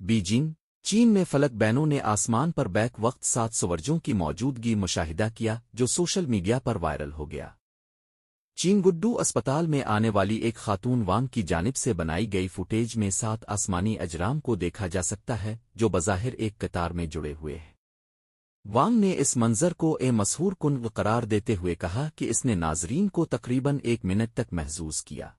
Beijing, चीन में फलक बैनों ने आसमान पर बैक वक्त 7 सूरजों की मौजूदगी मुशाहिदा किया जो सोशल मीडिया पर वायरल हो गया। चींगुड्डू अस्पताल में आने वाली एक खातून वांग की जानिब से बनाई गई फुटेज में 7 आसमानी अजराम को देखा जा सकता है जो बज़ाहिर एक कतार में जुड़े हुए हैं। वांग ने इस मंजर को मसहूर कुन करार देते हुए कहा कि इसने नाजरीन को तकरीबन 1 मिनट तक महसूस किया।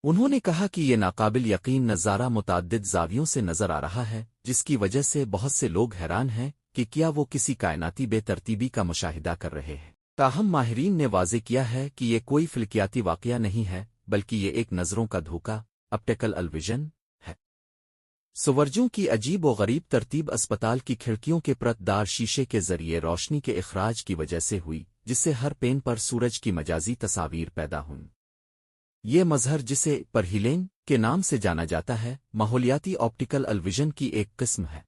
उन्होंने कहा कि ये नाकाबिल यकीन नज़ारा मुतअद्दिद ज़ावियों से नज़र आ रहा है जिसकी वजह से बहुत से लोग हैरान हैं कि क्या वो किसी कायनाती बेतरतीबी का मुशाहिदा कर रहे हैं। ताहम माहिरीन ने वाज़े किया है कि ये कोई फ़िल्कियाती वाक़या नहीं है बल्कि ये एक नज़रों का धोखा ऑप्टिकल अलविजन है। सूरजों की अजीब व गरीब तरतीब अस्पताल की खिड़कियों के परतदार शीशे के ज़रिए रोशनी के इखराज की वजह से हुई जिससे हर पेन पर सूरज की मजाजी तस्वीर पैदा हुई। ये मजहर जिसे परहिलेन के नाम से जाना जाता है माहौलियाती ऑप्टिकल अलविजन की एक किस्म है।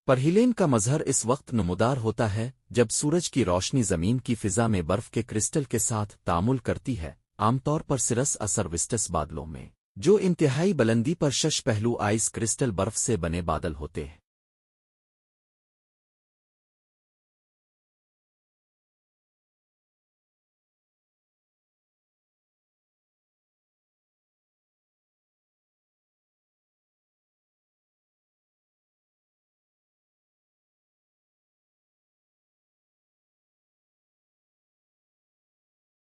परहिलेन का मजहर इस वक्त नमूदार होता है जब सूरज की रोशनी ज़मीन की फ़िज़ा में बर्फ़ के क्रिस्टल के साथ तामुल करती है, आमतौर पर सिरस असरविस्टस बादलों में, जो इंतहाई बुलंदी पर शश पहलू आइस क्रिस्टल बर्फ़ से बने बादल होते हैं।